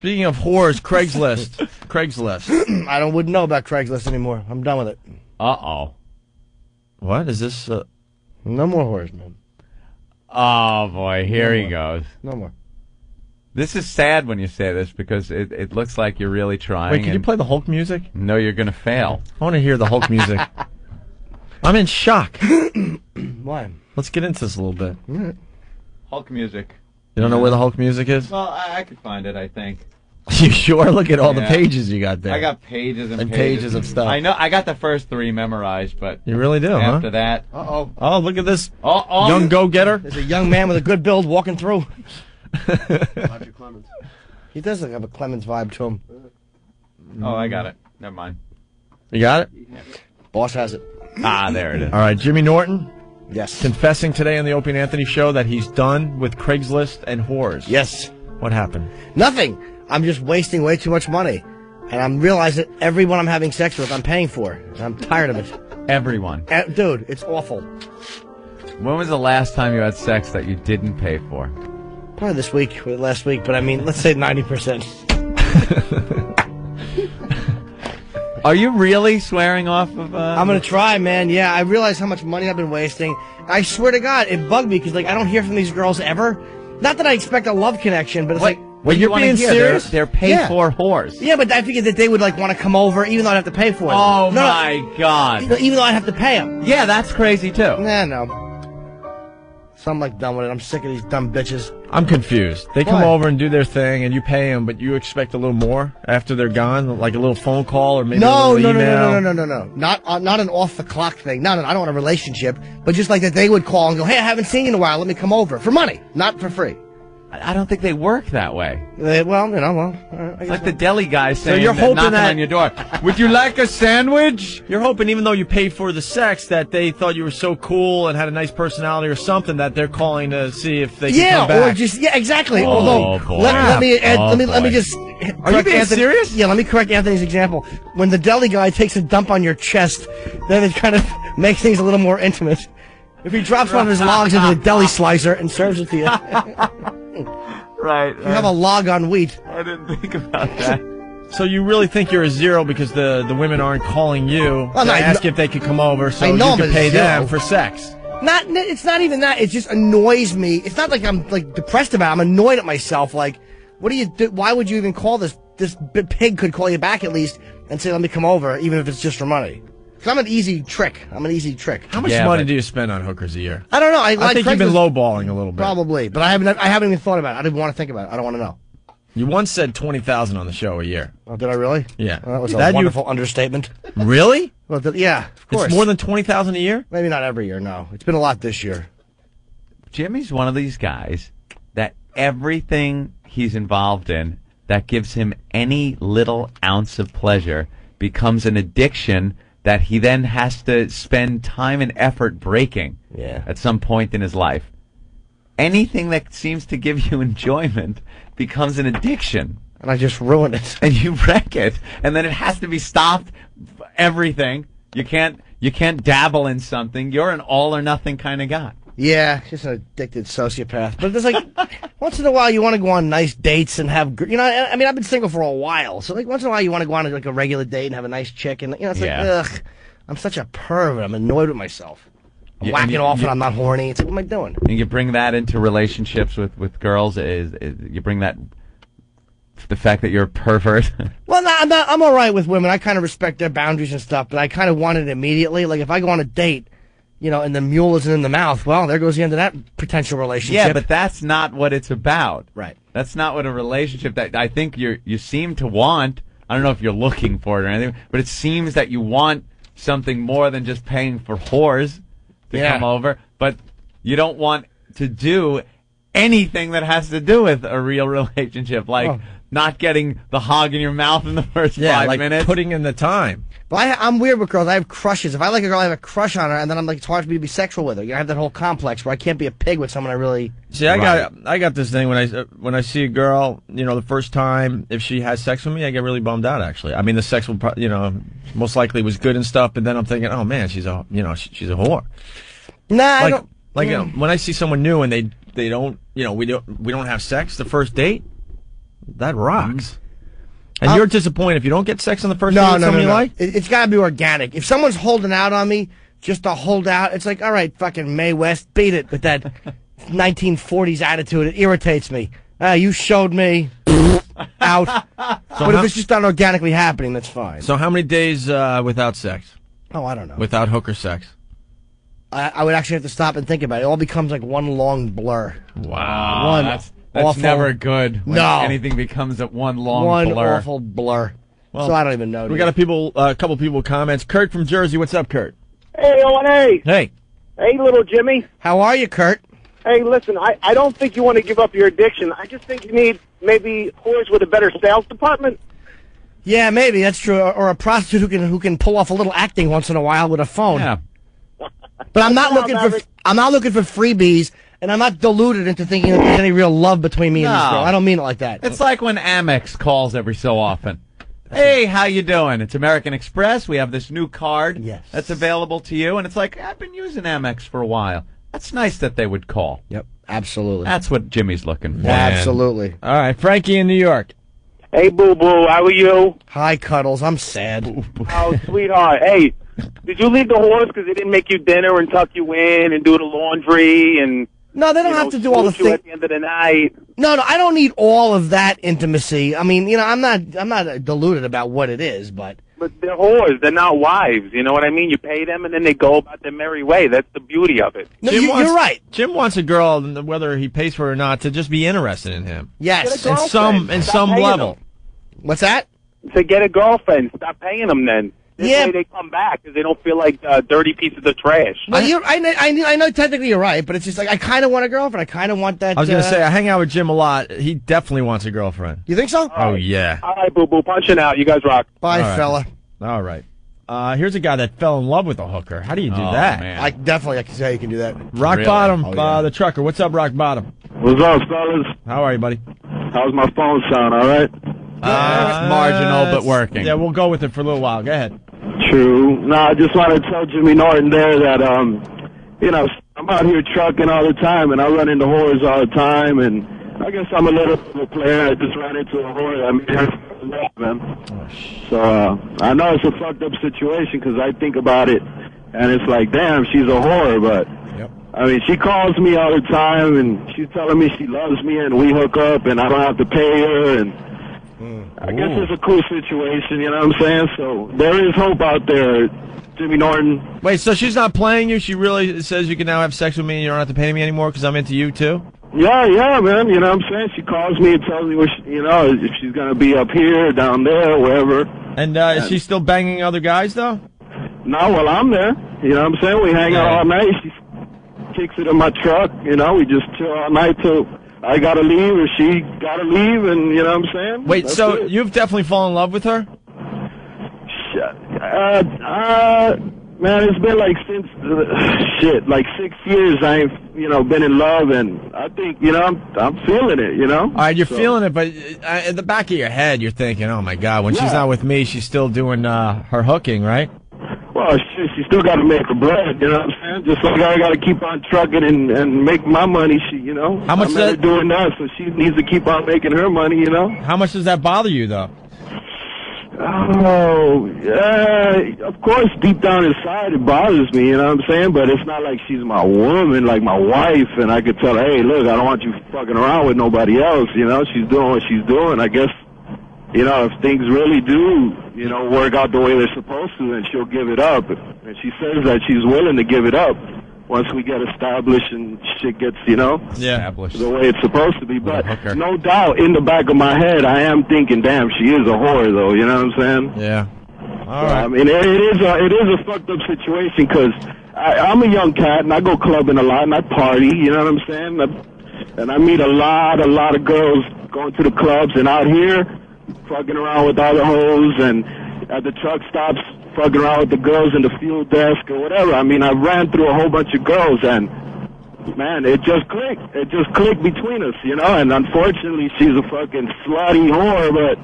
Speaking of whores, Craigslist. Craigslist. I wouldn't know about Craigslist anymore. I'm done with it. Uh-oh. What? Is this... No more whores, man. Oh, boy. Here he goes. No more. This is sad when you say this because it looks like you're really trying. Wait, can you play the Hulk music? No, you're going to fail. I want to hear the Hulk music. I'm in shock. Why? Let's get into this a little bit. Right. Hulk music. You don't know where the Hulk music is? Well, I could find it, I think. You sure? Look at all the pages you got there. I got pages and pages of stuff. I know. I got the first 3 memorized, but you really do, after huh? that, oh, look at this young go-getter. There's a young man with a good build walking through. Roger Clemens. He does have a Clemens vibe to him. Oh, I got it. Never mind. You got it? Yeah. Boss has it. Ah, there it is. All right, Jimmy Norton. Yes. Confessing today on the Opie and Anthony show that he's done with Craigslist and whores. Yes. What happened? Nothing. I'm just wasting way too much money. And I'm realizing everyone I'm having sex with, I'm paying for. And I'm tired of it. Everyone. Dude, it's awful. When was the last time you had sex that you didn't pay for? Probably this week or last week, but I mean, let's say 90%. Are you really swearing off of... I'm going to try, man. Yeah, I realize how much money I've been wasting. I swear to God, it bugged me because, like, I don't hear from these girls ever. Not that I expect a love connection, but it's like... Wait, you're being serious? They're paid-for whores. Yeah, but I figured that they would, like, want to come over even though I'd have to pay for it. Oh, my God. Even though I'd have to pay them. Yeah, that's crazy, too. Nah, no. So I'm, like, done with it. I'm sick of these dumb bitches. I'm confused. They come over and do their thing, and you pay them, but you expect a little more after they're gone? Like a little phone call or maybe a little email? No. Not an off-the-clock thing. No, I don't want a relationship. But just like that they would call and go, hey, I haven't seen you in a while. Let me come over. For money, not for free. I don't think they work that way. It's like the deli guy saying, so you're hoping knocking that on your door. Would you like a sandwich? You're hoping, even though you paid for the sex, that they thought you were so cool and had a nice personality or something that they're calling to see if they can come back. Exactly. Oh, Although, boy. let me just. Are you being serious? Yeah, let me correct Anthony's example. When the deli guy takes a dump on your chest, then it kind of makes things a little more intimate. If he drops one of his logs into the deli slicer and serves it to you. Right. You have a log on wheat. I didn't think about that. So you really think you're a zero because the women aren't calling you to ask if they could come over so you can pay them for sex? It's not even that. It just annoys me. It's not like I'm like depressed about it. I'm annoyed at myself. Like, what do you do? Why would you even call this? This pig could call you back at least and say, let me come over, even if it's just for money. Because I'm an easy trick. How much money do you spend on hookers a year? I don't know. I think you've been lowballing a little bit. Probably, but I haven't even thought about it. I didn't want to think about it. I don't want to know. You once said 20,000 on the show a year. Oh, did I really? Yeah. Well, that was a wonderful understatement. Really? Well, yeah, of course. It's more than 20,000 a year? Maybe not every year, no. It's been a lot this year. Jimmy's one of these guys that everything he's involved in that gives him any little ounce of pleasure becomes an addiction that he then has to spend time and effort breaking at some point in his life. Anything that seems to give you enjoyment becomes an addiction. And I just ruined it. And you wreck it. And then it has to be stopped. Everything. You can't dabble in something. You're an all or nothing kind of guy. Yeah, just an addicted sociopath. But there's like, once in a while you want to go on nice dates and have, I mean, I've been single for a while. So like once in a while you want to go on like a regular date and have a nice chick. And, it's like, ugh, I'm such a perv. I'm annoyed with myself. I'm whacking off and I'm not horny. It's like, what am I doing? And you bring that into relationships with girls. You bring that, the fact that you're a pervert. Well, no, I'm all right with women. I kind of respect their boundaries and stuff, but I kind of want it immediately. Like if I go on a date, and the mule isn't in the mouth, well, there goes the end of that potential relationship. Yeah, but that's not what it's about. Right. That's not what a relationship that I think you seem to want. I don't know if you're looking for it or anything, but it seems that you want something more than just paying for whores to come over, but you don't want to do anything that has to do with a real relationship, like not getting the hog in your mouth in the first 5 minutes. Putting in the time. But I'm weird with girls. I have crushes. If I like a girl, I have a crush on her, and then I'm like, it's hard for me to be sexual with her. I have that whole complex where I can't be a pig with someone I really. See, I got this thing when I see a girl, the first time, if she has sex with me, I get really bummed out. Actually, I mean, the sex will, most likely was good and stuff, but then I'm thinking, oh man, she's a, she's a whore. Nah, I don't. When I see someone new and they don't, we don't have sex the first date. That rocks. And you're disappointed if you don't get sex on the first date with somebody you like? It's got to be organic. If someone's holding out on me just to hold out, it's like, all right, fucking Mae West, beat it with that 1940s attitude. It irritates me. You showed me. Out. But if it's just not organically happening, that's fine. So how many days without sex? Oh, I don't know. Without hooker sex? I would actually have to stop and think about it. It all becomes like one long blur. Wow. That's awful, never good when no. anything becomes one long blur. One awful blur. Well, so I don't even know. We got a couple people with comments. Kurt from Jersey. What's up, Kurt? Hey, O&A. Hey. Hey, little Jimmy. How are you, Kurt? Hey, listen, I don't think you want to give up your addiction. I just think you need maybe whores with a better sales department. Yeah, maybe that's true, or a prostitute who can pull off a little acting once in a while with a phone. Yeah. But I'm not looking for freebies, and I'm not deluded into thinking that there's any real love between me and this girl. I don't mean it like that. It's like when Amex calls every so often. Hey, how you doing? It's American Express. We have this new card that's available to you, and it's like, I've been using Amex for a while. That's nice that they would call. Yep, absolutely. That's what Jimmy's looking for. Absolutely. All right, Frankie in New York. Hey, boo-boo, how are you? Hi, Cuddles. I'm sad. Oh, sweetheart. Hey, did you leave the whores because they didn't make you dinner and tuck you in and do the laundry and... No, they don't have to do all the things at the end of the night. No, I don't need all of that intimacy. I mean, I'm not deluded about what it is, but they're whores. They're not wives. You know what I mean? You pay them and then they go about their merry way. That's the beauty of it. No, you're right. Jim wants a girl, whether he pays for it or not, to just be interested in him. Yes, in some level. What's that? To get a girlfriend. Stop paying them then. This way they come back because they don't feel like dirty pieces of trash. Well, I know technically you're right, but it's just like I kind of want a girlfriend. I kind of want that. I was going to say, I hang out with Jim a lot. He definitely wants a girlfriend. You think so? Oh, yeah. All right, boo-boo. Punching out. You guys rock. Bye, fella. All right. Here's a guy that fell in love with a hooker. How do you do that? Man. I can see how you can do that. Rock Really? Bottom, yeah. the trucker. What's up, Rock Bottom? What's up, fellas? How are you, buddy? How's my phone sound, all right? It's marginal, but working. Yeah, we'll go with it for a little while. Go ahead. True. No, I just want to tell Jimmy Norton there that, I'm out here trucking all the time, and I run into whores all the time, and I guess I'm a little bit of a player. I just ran into a whore. I mean, man. So, I know it's a fucked up situation because I think about it, and it's like, damn, she's a whore, but... Yep. I mean, she calls me all the time, and she's telling me she loves me, and we hook up, and I don't have to pay her, and I guess it's a cool situation, you know what I'm saying? So there is hope out there, Jimmy Norton. Wait, so she's not playing you? She really says you can now have sex with me and you don't have to pay me anymore because I'm into you, too? Yeah, man, you know what I'm saying? She calls me and tells me, if she's going to be up here, down there, wherever. And is she still banging other guys, though? No, well, I'm there. You know what I'm saying? We hang out all night. She kicks it in my truck. You know, we just chill all night till I got to leave or she got to leave, and you know what I'm saying? Wait, That's so it. you've definitely fallen in love with her? Man, it's been like since, like 6 years I've, been in love, and I think, I'm feeling it, All right, you're feeling it, but in the back of your head, you're thinking, oh my God, when she's not with me, she's still doing her hooking, right? Well, shit, she still got to make her bread, you know what I'm saying? Just like I got to keep on trucking and make my money, How much I'm never doing that, so she needs to keep on making her money, How much does that bother you, though? Oh, yeah, of course, deep down inside it bothers me, you know what I'm saying? But it's not like she's my woman, like my wife, and I could tell her, hey, look, I don't want you fucking around with nobody else, She's doing what she's doing. I guess, if things really do, work out the way they're supposed to, then she'll give it up. And she says that she's willing to give it up once we get established and shit gets, established the way it's supposed to be. But no doubt, in the back of my head, I am thinking, damn, she is a whore, though. You know what I'm saying? Yeah. All right. I mean, it is a fucked up situation because I'm a young cat and I go clubbing a lot and I party. You know what I'm saying? And I meet a lot of girls going to the clubs and out here fucking around with other hoes and at the truck stops fucking around with the girls in the fuel desk or whatever. I mean, I ran through a whole bunch of girls and, man, it just clicked. It just clicked between us, and unfortunately she's a fucking slutty whore, but,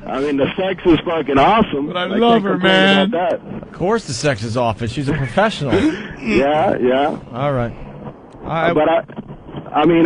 I mean, the sex is fucking awesome. But I love her, man. That. Of course the sex is off. She's a professional. Yeah. All right. But I mean,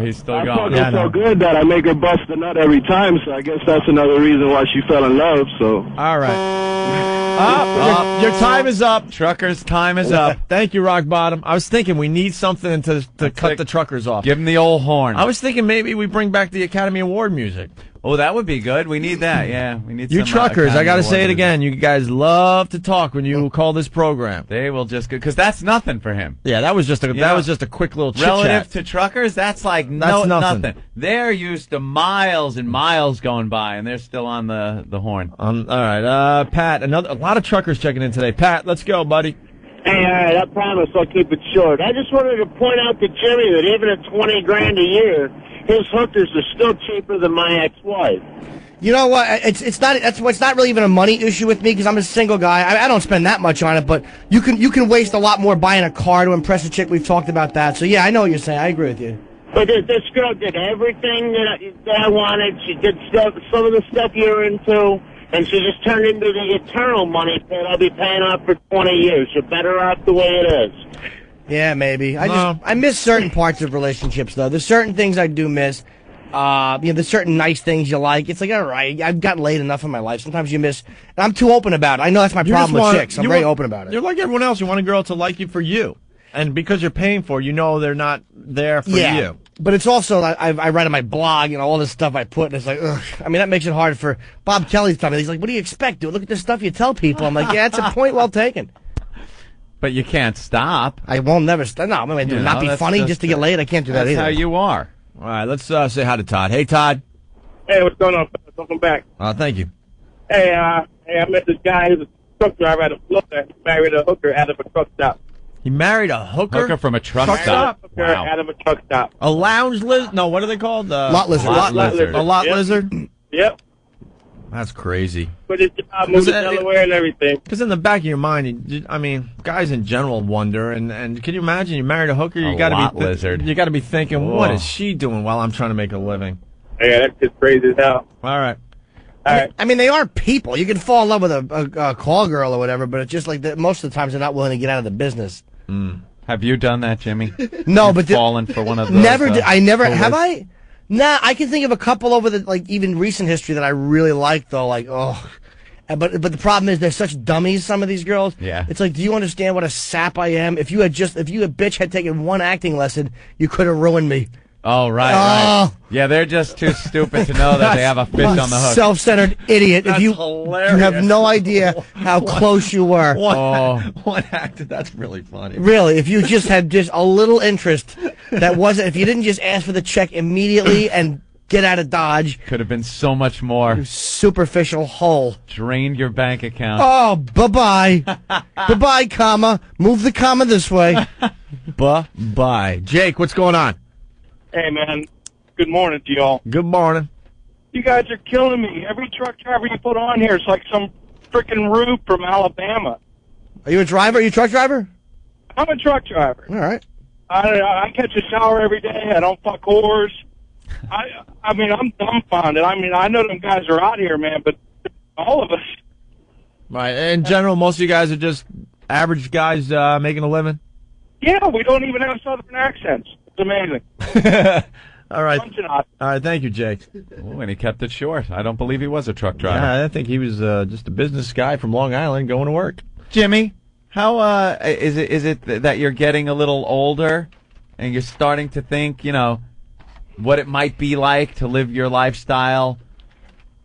he's still I going. fuck her so good that I make her bust the nut every time, so I guess that's another reason why she fell in love, so. All right. Your time is up. Trucker's time is up. Thank you, Rock Bottom. I was thinking we need something to cut the truckers off. Give him the old horn. I was thinking maybe we bring back the Academy Award music. Oh, that would be good. We need that. Yeah, we need. You some, truckers, I got to Academy say it Award again. You guys love to talk when you call this program. They will just go because that's nothing for him. Yeah, that was just a quick little chit Relative chat. to truckers, that's like nothing. They're used to miles and miles going by, and they're still on the horn. All right, Pat. A lot of truckers checking in today. Pat, let's go, buddy. Hey, all right, I promise I'll keep it short. I just wanted to point out to Jimmy that even at $20,000 a year, his hookers are still cheaper than my ex-wife. You know what? It's not really even a money issue with me because I'm a single guy. I don't spend that much on it, but you can waste a lot more buying a car to impress a chick. We've talked about that. So yeah, I know what you're saying. I agree with you. But this girl did everything that I wanted. She did some of the stuff you're into, and she just turned into the eternal money pit I'll be paying off for 20 years. You're better off the way it is. Yeah, maybe. I miss certain parts of relationships though. There's certain things I do miss. There's certain nice things you like. It's like, all right, I've gotten laid enough in my life. Sometimes you miss. And I'm too open about it. I know that's my problem with chicks. I'm very open about it. You're like everyone else. You want a girl to like you for you. And because you're paying for it, you know they're not there for you. But it's also, I write on my blog, all this stuff I put, and it's like, ugh. I mean, that makes it hard for Bob Kelly's time. He's like, what do you expect, dude? Look at the stuff you tell people. I'm like, yeah, it's a point well taken. But you can't stop. I won't never stop. No, I'm going to not be funny just to get laid. I can't do that either. That's how you are. All right, let's say hi to Todd. Hey, Todd. Hey, what's going on? Welcome back. Thank you. Hey, I met this guy who's a truck driver at a Florida. He married a hooker out of a truck stop. He married a hooker? Hooker from a truck stop? Hooker out of a truck stop. A lounge lizard? No, what are they called? Lot lizard. Lot lizard. A lot lizard? Yep. That's crazy. But his job moved to Delaware and everything. Because in the back of your mind, guys in general wonder, and can you imagine you married a hooker? You got to be lizard. You got to be thinking, what is she doing while I'm trying to make a living? Yeah, that's just crazy as hell. All right. I mean, they are people. You can fall in love with a call girl or whatever, but it's just like that. Most of the times they're not willing to get out of the business. Have you done that, Jimmy? No, but fallen for one of those? Never. I never have. I. Nah, I can think of a couple over the even recent history that I really like though. But the problem is they're such dummies. Some of these girls. Yeah. It's like, do you understand what a sap I am? If you a bitch had taken one acting lesson, you could have ruined me. Oh, right. Yeah, they're just too stupid to know that they have a fish on the hook. Self-centered idiot. That's if you hilarious. You have no idea how close you were. One actor. That's really funny. Really, if you just had just a little interest, if you didn't just ask for the check immediately and get out of Dodge. Could have been so much more. You superficial hole. Drained your bank account. Oh, bye-bye. Bye-bye, comma. Move the comma this way. Bye-bye. Jake, what's going on? Hey, man. Good morning to y'all. Good morning. You guys are killing me. Every truck driver you put on here is like some freaking Rube from Alabama. Are you a driver? Are you a truck driver? I'm a truck driver. All right. I catch a shower every day. I don't fuck whores. I mean, I'm dumbfounded. I mean, I know them guys are out here, man, but all of us. Right. In general, most of you guys are just average guys making a living? Yeah, we don't even have southern accents. It's amazing. All right. All right. Thank you, Jake. Oh, and he kept it short. I don't believe he was a truck driver. Yeah, I think he was just a business guy from Long Island going to work. Jimmy, how is it that you're getting a little older and you're starting to think, what it might be like to live your lifestyle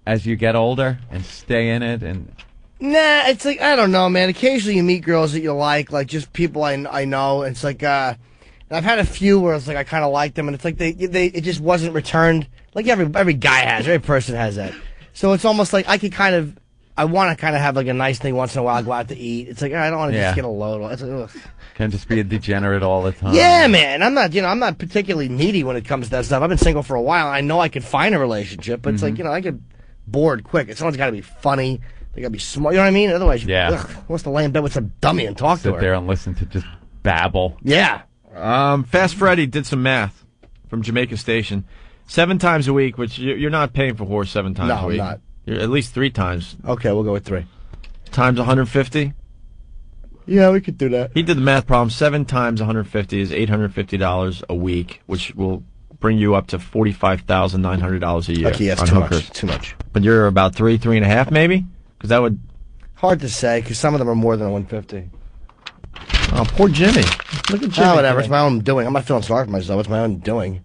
as you get older and stay in it? And nah, it's like, I don't know, man. Occasionally you meet girls that you like just people I know. It's like, I've had a few where it's like I kind of like them, and it's like it just wasn't returned. Like every guy has, every person has that. So it's almost like I want to kind of have like a nice thing once in a while. Go out to eat. It's like I don't want to just get a load. It's like, ugh. Can't just be a degenerate all the time. Yeah, man. I'm not particularly needy when it comes to that stuff. I've been single for a while. I know I could find a relationship, but it's like I get bored quick. Someone's got to be funny. They got to be smart. You know what I mean? Otherwise, who wants to lay in bed with some dummy and talk to her? Sit there and listen to just babble. Yeah. Fast Freddy did some math from Jamaica Station. 7 times a week, which you're not paying for horse 7 times a week. No, I'm not. You're at least 3 times. Okay, we'll go with 3. Times 150? Yeah, we could do that. He did the math problem. 7 times 150 is $850 a week, which will bring you up to $45,900 a year. Okay, yes, on too hookers. much. Too much. But you're about 3.5 maybe? Because that would... Hard to say, because some of them are more than 150. Oh, poor Jimmy. Look at Jimmy. Whatever. It's my own doing. I'm not feeling sorry for myself. It's my own doing.